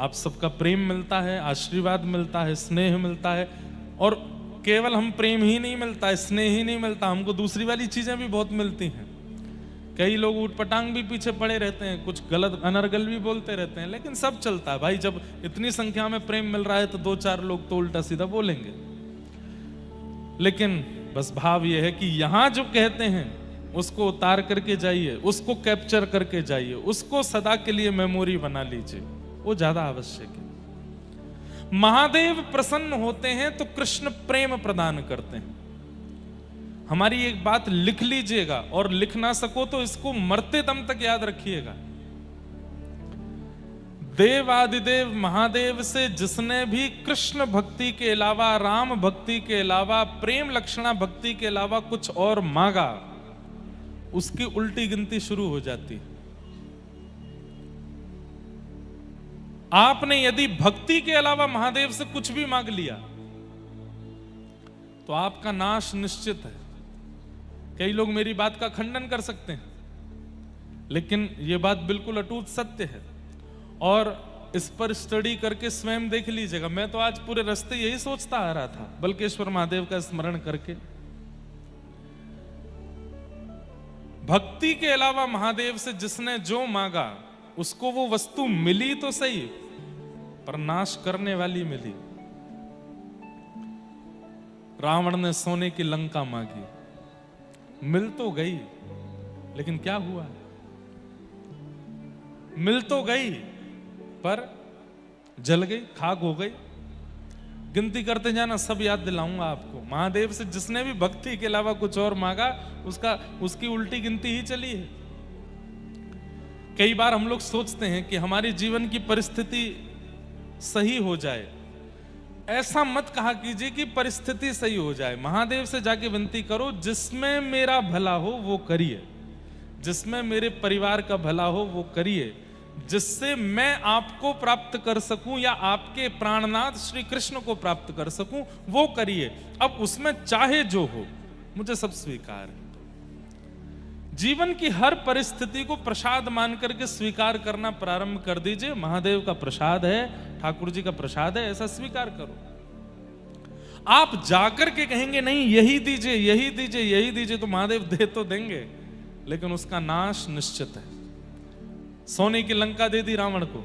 आप सबका प्रेम मिलता है, आशीर्वाद मिलता है, स्नेह मिलता है। और केवल हम प्रेम ही नहीं मिलता, स्नेह ही नहीं मिलता, हमको दूसरी वाली चीजें भी बहुत मिलती हैं। कई लोग ऊटपटांग भी पीछे पड़े रहते हैं, कुछ गलत अनर्गल भी बोलते रहते हैं, लेकिन सब चलता है भाई। जब इतनी संख्या में प्रेम मिल रहा है तो दो चार लोग तो उल्टा सीधा बोलेंगे। लेकिन बस भाव यह है कि यहां जो कहते हैं उसको उतार करके जाइए, उसको कैप्चर करके जाइए, उसको सदा के लिए मेमोरी बना लीजिए, वो ज्यादा आवश्यक है। महादेव प्रसन्न होते हैं तो कृष्ण प्रेम प्रदान करते हैं। हमारी एक बात लिख लीजिएगा, और लिख ना सको तो इसको मरते दम तक याद रखिएगा। देवादिदेव महादेव से जिसने भी कृष्ण भक्ति के अलावा, राम भक्ति के अलावा, प्रेम लक्षणा भक्ति के अलावा कुछ और मांगा, उसकी उल्टी गिनती शुरू हो जाती है। आपने यदि भक्ति के अलावा महादेव से कुछ भी मांग लिया तो आपका नाश निश्चित है। कई लोग मेरी बात का खंडन कर सकते हैं, लेकिन यह बात बिल्कुल अटूट सत्य है, और इस पर स्टडी करके स्वयं देख लीजिएगा। मैं तो आज पूरे रास्ते यही सोचता आ रहा था, बल्केश्वर महादेव का स्मरण करके। भक्ति के अलावा महादेव से जिसने जो मांगा उसको वो वस्तु मिली तो सही, पर नाश करने वाली मिली। रावण ने सोने की लंका मांगी, मिल तो गई, लेकिन क्या हुआ? मिल तो गई पर जल गई, खाक हो गई। गिनती करते जाना, सब याद दिलाऊंगा आपको। महादेव से जिसने भी भक्ति के अलावा कुछ और मांगा उसकी उल्टी गिनती ही चली है। कई बार हम लोग सोचते हैं कि हमारे जीवन की परिस्थिति सही हो जाए। ऐसा मत कहा कीजिए कि परिस्थिति सही हो जाए। महादेव से जाके विनती करो, जिसमें मेरा भला हो वो करिए, जिसमें मेरे परिवार का भला हो वो करिए, जिससे मैं आपको प्राप्त कर सकूं या आपके प्राणनाथ श्री कृष्ण को प्राप्त कर सकूं वो करिए। अब उसमें चाहे जो हो, मुझे सब स्वीकार है। जीवन की हर परिस्थिति को प्रसाद मान करके स्वीकार करना प्रारंभ कर दीजिए। महादेव का प्रसाद है, ठाकुर जी का प्रसाद है, ऐसा स्वीकार करो। आप जाकर के कहेंगे नहीं यही दीजिए, यही दीजिए, यही दीजिए, तो महादेव दे तो देंगे, लेकिन उसका नाश निश्चित है। सोने की लंका दे दी रावण को,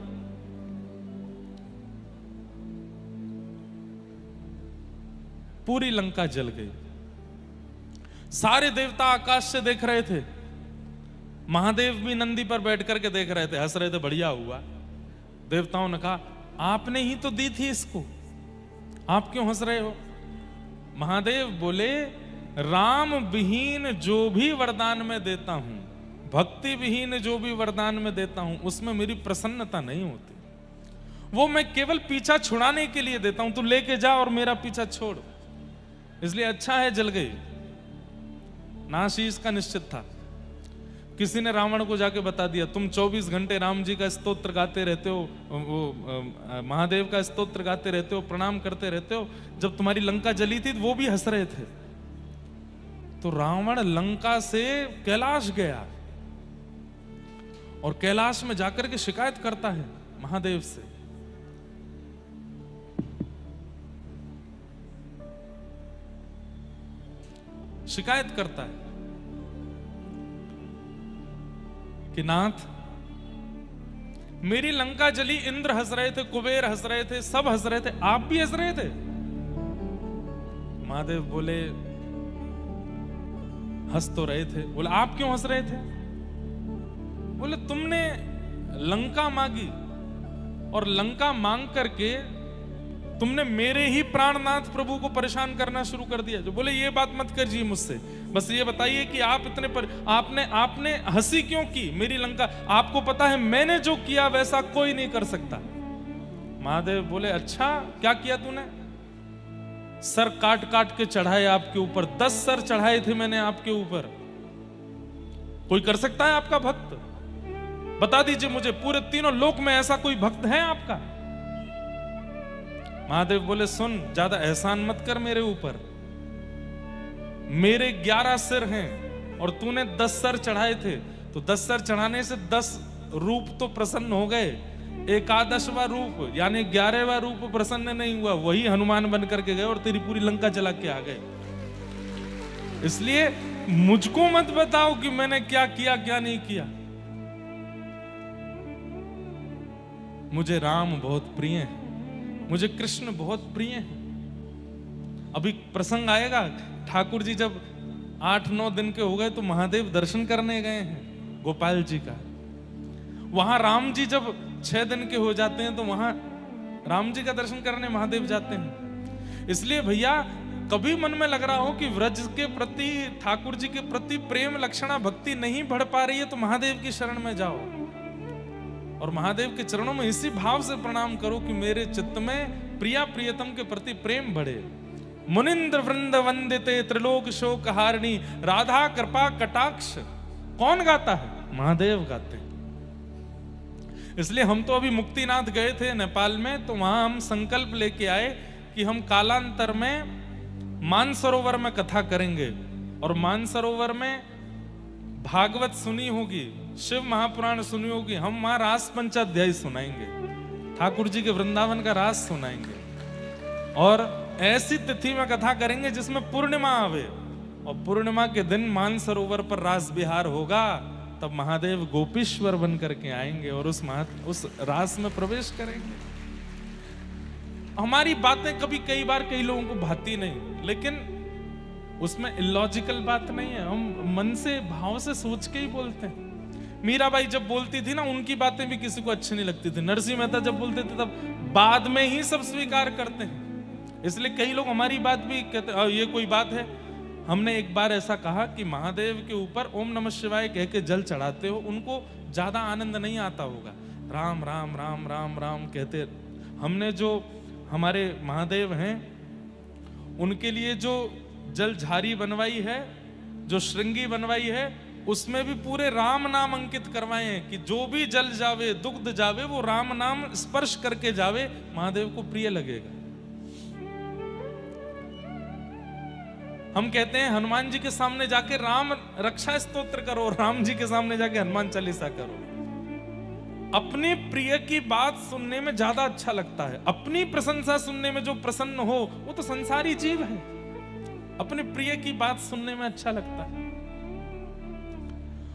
पूरी लंका जल गई। सारे देवता आकाश से देख रहे थे, महादेव भी नंदी पर बैठ करके देख रहे थे, हंस रहे थे, बढ़िया हुआ। देवताओं ने कहा आपने ही तो दी थी इसको, आप क्यों हंस रहे हो? महादेव बोले राम विहीन जो भी वरदान में देता हूं, भक्ति विहीन जो भी वरदान में देता हूं, उसमें मेरी प्रसन्नता नहीं होती। वो मैं केवल पीछा छुड़ाने के लिए देता हूं, तू लेके जा और मेरा पीछा छोड़। इसलिए अच्छा है जल गई, नाश ही इसका निश्चित था। किसी ने रावण को जाके बता दिया तुम 24 घंटे राम जी का स्तोत्र गाते रहते हो, वो महादेव का स्तोत्र गाते रहते हो, प्रणाम करते रहते हो, जब तुम्हारी लंका जली थी वो भी हंस रहे थे। तो रावण लंका से कैलाश गया और कैलाश में जाकर के शिकायत करता है महादेव से। शिकायत करता है कि नाथ मेरी लंका जली, इंद्र हंस रहे थे, कुबेर हंस रहे थे, सब हंस रहे थे, आप भी हंस रहे थे। महादेव बोले हंस तो रहे थे। बोले आप क्यों हंस रहे थे? बोले तुमने लंका मांगी और लंका मांग करके तुमने मेरे ही प्राणनाथ प्रभु को परेशान करना शुरू कर दिया। जो बोले ये बात मत करिए मुझसे, बस ये बताइए कि आप इतने आपने हंसी क्यों की मेरी लंका? आपको पता है मैंने जो किया वैसा कोई नहीं कर सकता। महादेव बोले अच्छा क्या किया तूने? सर काट काट के चढ़ाए आपके ऊपर, 10 सर चढ़ाए थे मैंने आपके ऊपर। कोई कर सकता है आपका भक्त? बता दीजिए मुझे, पूरे तीनों लोक में ऐसा कोई भक्त है आपका? महादेव बोले सुन, ज्यादा एहसान मत कर मेरे ऊपर। मेरे 11 सिर हैं और तूने 10 सर चढ़ाए थे, तो 10 सर चढ़ाने से 10 रूप तो प्रसन्न हो गए, एकादशवा रूप यानी 11वां रूप प्रसन्न नहीं हुआ, वही हनुमान बन करके गए और तेरी पूरी लंका जला के आ गए। इसलिए मुझको मत बताओ कि मैंने क्या किया क्या नहीं किया। मुझे राम बहुत प्रिय है, मुझे कृष्ण बहुत प्रिय है। अभी प्रसंग आएगा, ठाकुर जी जब 8-9 दिन के हो गए तो महादेव दर्शन करने गए हैं गोपाल जी का। वहां राम जी जब 6 दिन के हो जाते हैं तो वहां राम जी का दर्शन करने महादेव जाते हैं। इसलिए भैया कभी मन में लग रहा हो कि व्रज के प्रति, ठाकुर जी के प्रति प्रेम लक्षणा भक्ति नहीं बढ़ पा रही है तो महादेव की शरण में जाओ और महादेव के चरणों में इसी भाव से प्रणाम करो कि मेरे चित्त में प्रिया प्रियतम के प्रति प्रेम बढ़े। मुनिंद्र वृंद वंदिते त्रिलोक शोक हारिणी राधा कृपा कटाक्ष कौन गाता है? महादेव गाते हैं। इसलिए हम तो अभी मुक्तिनाथ गए थे नेपाल में, तो वहां हम संकल्प लेके आए कि हम कालांतर में मानसरोवर में कथा करेंगे और मानसरोवर में भागवत सुनी होगी, शिव महापुराण सुनी होगी, हम वहां रास पंचाध्याय सुनाएंगे, ठाकुर जी के वृंदावन का रास सुनाएंगे और ऐसी तिथि में कथा करेंगे जिसमें पूर्णिमा आवे और पूर्णिमा के दिन मानसरोवर पर रास विहार होगा। तब महादेव गोपीश्वर बन करके आएंगे और उस रास में प्रवेश करेंगे। हमारी बातें कभी कई बार कई लोगों को भाती नहीं, लेकिन उसमें इलॉजिकल बात नहीं है, हम मन से भाव से सोच के ही बोलते हैं। मीराबाई जब बोलती थी ना, उनकी बातें भी किसी को अच्छी नहीं लगती थी। नरसिंह मेहता जब बोलते थे तब बाद में ही सब स्वीकार करते हैं। इसलिए कई लोग हमारी बात भी कहते ये कोई बात है। हमने एक बार ऐसा कहा कि महादेव के ऊपर ओम नमः शिवाय कह के जल चढ़ाते हो, उनको ज्यादा आनंद नहीं आता होगा, राम राम राम राम राम कहते। हमने जो हमारे महादेव हैं उनके लिए जो जल झारी बनवाई है, जो श्रृंगी बनवाई है, उसमें भी पूरे राम नाम अंकित करवाए हैं कि जो भी जल जावे दुग्ध जावे वो राम नाम स्पर्श करके जावे, महादेव को प्रिय लगेगा। हम कहते हैं हनुमान जी के सामने जाके राम रक्षा स्तोत्र करो, राम जी के सामने जाके हनुमान चालीसा करो। अपने प्रिय की बात सुनने में ज्यादा अच्छा लगता है। अपनी प्रशंसा सुनने में जो प्रसन्न हो वो तो संसारी जीव है, अपने प्रिय की बात सुनने में अच्छा लगता है।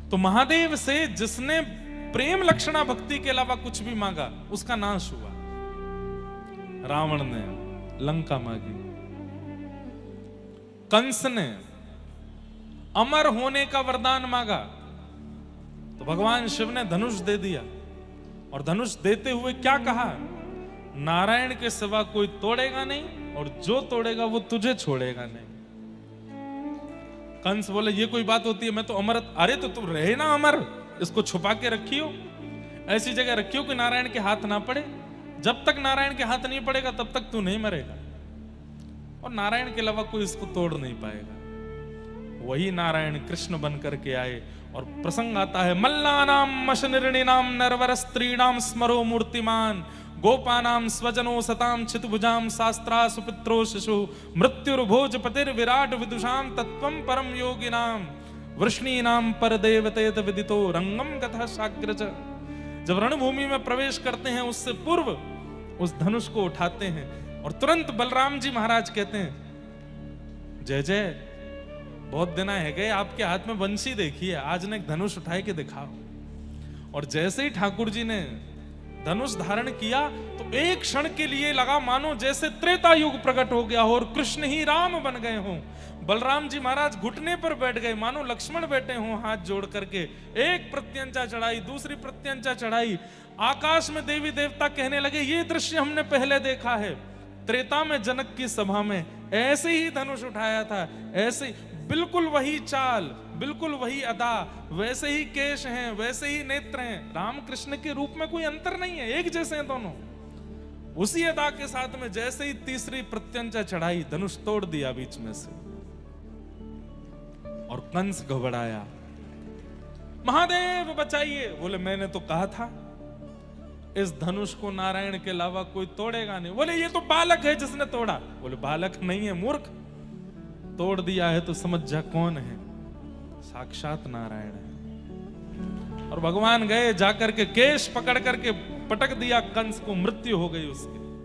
तो महादेव से जिसने प्रेम लक्षणा भक्ति के अलावा कुछ भी मांगा उसका नाश हुआ। रावण ने लंका मांगी, कंस ने अमर होने का वरदान मांगा तो भगवान शिव ने धनुष दे दिया और धनुष देते हुए क्या कहा? नारायण के सिवा कोई तोड़ेगा नहीं और जो तोड़ेगा वो तुझे छोड़ेगा नहीं। कंस बोले ये कोई बात होती है, मैं तो अमर। अरे तो तुम रहे ना अमर, इसको छुपा के रखियो, ऐसी जगह रखियो कि नारायण के हाथ ना पड़े। जब तक नारायण के हाथ नहीं पड़ेगा तब तक तू नहीं मरेगा और नारायण के अलावा कोई इसको तोड़ नहीं पाएगा। वही नारायण कृष्ण बन करके आए और प्रसंग आता है, मल्लानाम मशनिर्णिनाम नरवर स्त्रीणाम स्मरो मूर्तिमान गोपानाम स्वजनो सताम चितभुजाम शास्त्रा सुपित्रो शिशु मृत्युर्भोज पतिर विराट विदुषाम तत्वम परम योगिनाम वृष्णीनाम पर देवतेत विदितो रंगम कथा साग्रज। जब रणभूमि में प्रवेश करते हैं उससे पूर्व उस धनुष को उठाते हैं और तुरंत बलराम जी महाराज कहते हैं, जय जय, बहुत दिन है गए आपके हाथ में बंसी देखी है, आज ने एक धनुष उठाए के दिखाओ। और जैसे ही ठाकुर जी ने धनुष धारण किया तो एक क्षण के लिए लगा मानो जैसे त्रेता युग प्रकट हो गया हो और कृष्ण ही राम बन गए हों। बलराम जी महाराज घुटने पर बैठ गए मानो लक्ष्मण बैठे हों हाथ जोड़ करके। एक प्रत्यंचा चढ़ाई, दूसरी प्रत्यंचा चढ़ाई, आकाश में देवी देवता कहने लगे ये दृश्य हमने पहले देखा है। त्रेता में जनक की सभा में ऐसे ही धनुष उठाया था, ऐसे बिल्कुल वही चाल, बिल्कुल वही अदा, वैसे ही केश हैं, वैसे ही नेत्र हैं। राम कृष्ण के रूप में कोई अंतर नहीं है, एक जैसे हैं दोनों। उसी अदा के साथ में जैसे ही तीसरी प्रत्यंचा चढ़ाई, धनुष तोड़ दिया बीच में से और कंस घबराया, महादेव बचाइए। बोले मैंने तो कहा था इस धनुष को नारायण के अलावा कोई तोड़ेगा नहीं। बोले ये तो बालक है जिसने तोड़ा। बोले बालक नहीं है मूर्ख, तोड़ दिया है तो समझ जा कौन है, साक्षात नारायण है। और भगवान गए जाकर के केश पकड़ करके पटक दिया कंस को, मृत्यु हो गई उसकी।